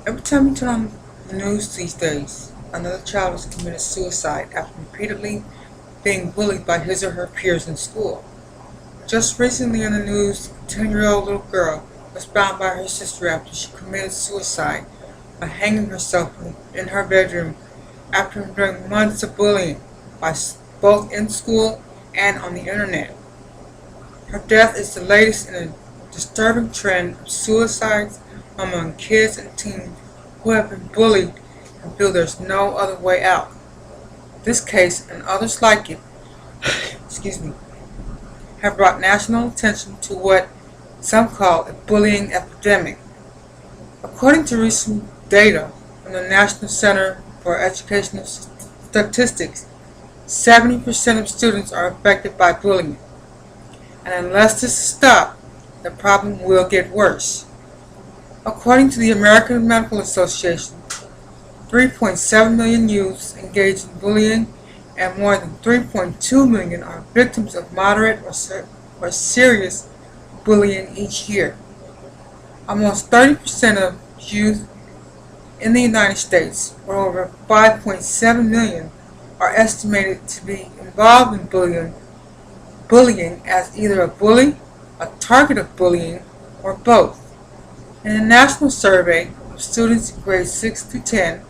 Every time you turn on the news these days, another child has committed suicide after repeatedly being bullied by his or her peers in school. Just recently in the news, a 10-year-old little girl was found by her sister after she committed suicide by hanging herself in her bedroom after enduring months of bullying by both in school and on the internet. Her death is the latest in a disturbing trend of suicides among kids and teens who have been bullied and feel there's no other way out. This case and others like it excuse me, have brought national attention to what some call a bullying epidemic. According to recent data from the National Center for Educational Statistics, 70% of students are affected by bullying, and unless this is stopped, the problem will get worse. According to the American Medical Association, 3.7 million youths engage in bullying and more than 3.2 million are victims of moderate or serious bullying each year. Almost 30% of youth in the United States, or over 5.7 million, are estimated to be involved in bullying as either a bully, a target of bullying, or both. In a national survey of students in grades 6 through 10,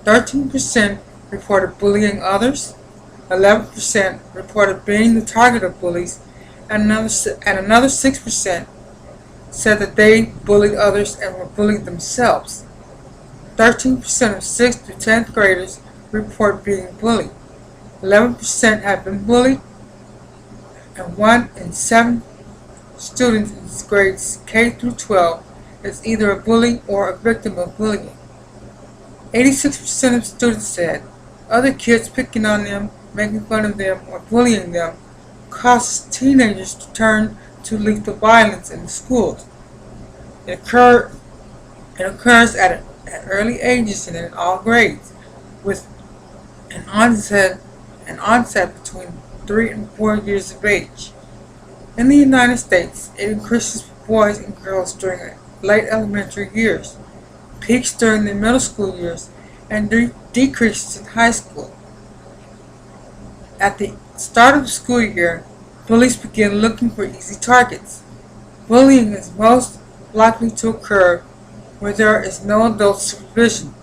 13% reported bullying others, 11% reported being the target of bullies, and another 6% said that they bullied others and were bullied themselves. 13% of 6th to 10th graders report being bullied. 11% have been bullied, and 1 in 7 students in grades K through 12 is either a bully or a victim of bullying. 86% of students said other kids picking on them, making fun of them, or bullying them causes teenagers to turn to lethal violence in the schools. It occurs at early ages and in all grades, with an onset between 3 and 4 years of age. In the United States, it increases for boys and girls during late elementary years, peaks during the middle school years, and decreases in high school. At the start of the school year, bullies begin looking for easy targets. Bullying is most likely to occur where there is no adult supervision,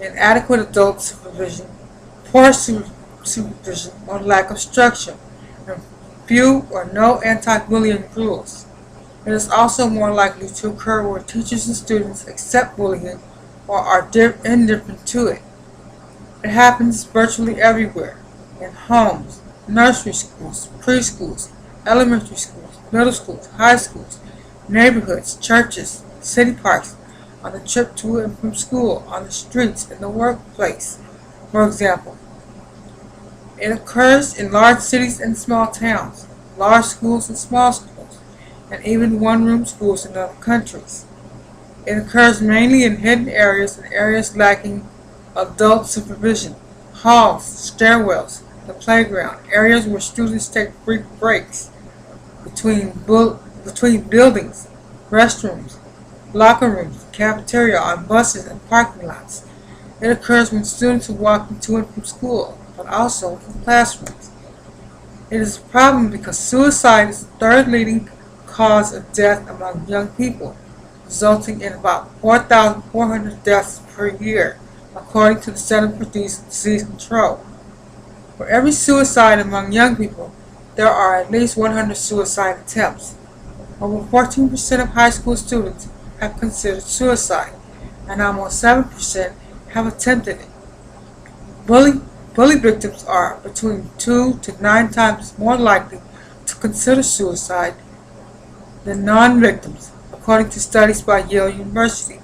inadequate adult supervision, poor supervision, or lack of structure, and few or no anti-bullying rules. It is also more likely to occur where teachers and students accept bullying or are indifferent to it. It happens virtually everywhere, in homes, nursery schools, preschools, elementary schools, middle schools, high schools, neighborhoods, churches, city parks, on the trip to and from school, on the streets, in the workplace. For example, it occurs in large cities and small towns, large schools and small schools, and even one-room schools in other countries. It occurs mainly in hidden areas and areas lacking adult supervision, halls, stairwells, the playground, areas where students take brief breaks between buildings, restrooms, locker rooms, cafeteria, on buses and parking lots. It occurs when students are walking to and from school, but also in classrooms. It is a problem because suicide is the third leading cause of death among young people, resulting in about 4,400 deaths per year, according to the Center for Disease Control. For every suicide among young people, there are at least 100 suicide attempts. Over 14% of high school students have considered suicide, and almost 7% have attempted it. Bully victims are between 2 to 9 times more likely to consider suicide than non-victims, according to studies by Yale University.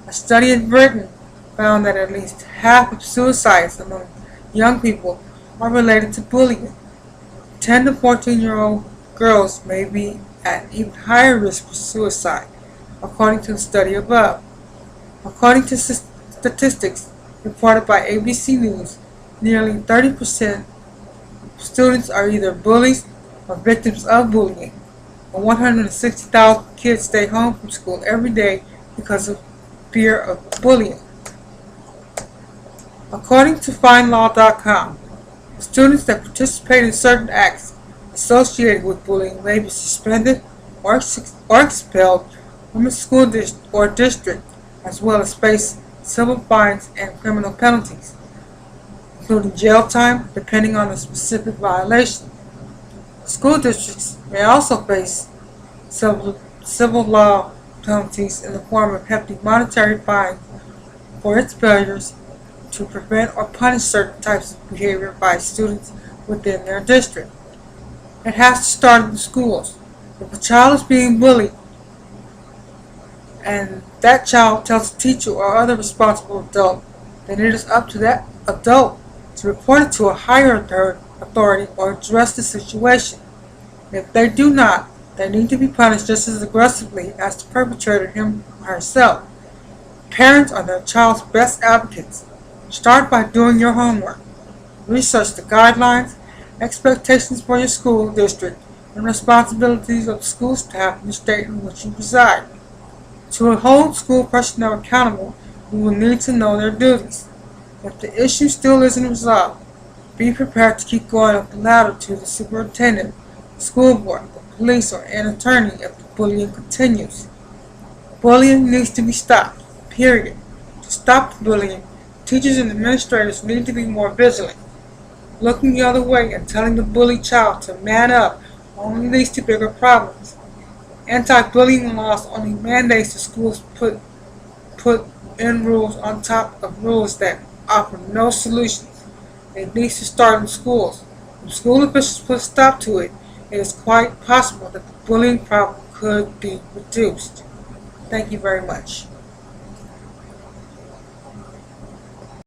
A study in Britain found that at least half of suicides among young people are related to bullying. 10 to 14-year-old girls may be at even higher risk for suicide, according to the study above. According to statistics reported by ABC News, nearly 30% of students are either bullies or victims of bullying, and 160,000 kids stay home from school every day because of fear of bullying. According to FindLaw.com, students that participate in certain acts associated with bullying may be suspended or expelled from a school or district, as well as face civil fines and criminal penalties, including jail time depending on the specific violation. School districts may also face civil law penalties in the form of hefty monetary fines for its failures to prevent or punish certain types of behavior by students within their district. It has to start in the schools. If a child is being bullied and that child tells a teacher or other responsible adult, then it is up to that adult to report it to a higher authority or address the situation. If they do not, they need to be punished just as aggressively as the perpetrator him or herself. Parents are their child's best advocates. Start by doing your homework. Research the guidelines, expectations for your school district, and responsibilities of the school staff in the state in which you reside. To hold school personnel accountable, you will need to know their duties. If the issue still isn't resolved, be prepared to keep going up the ladder to the superintendent, the school board, the police, or an attorney if the bullying continues. Bullying needs to be stopped, period. To stop the bullying, teachers and administrators need to be more vigilant. Looking the other way and telling the bullied child to man up only leads to bigger problems. Anti-bullying laws only mandates the schools put in rules on top of rules that offer no solutions. It needs to start in schools. If school officials put a stop to it, it is quite possible that the bullying problem could be reduced. Thank you very much.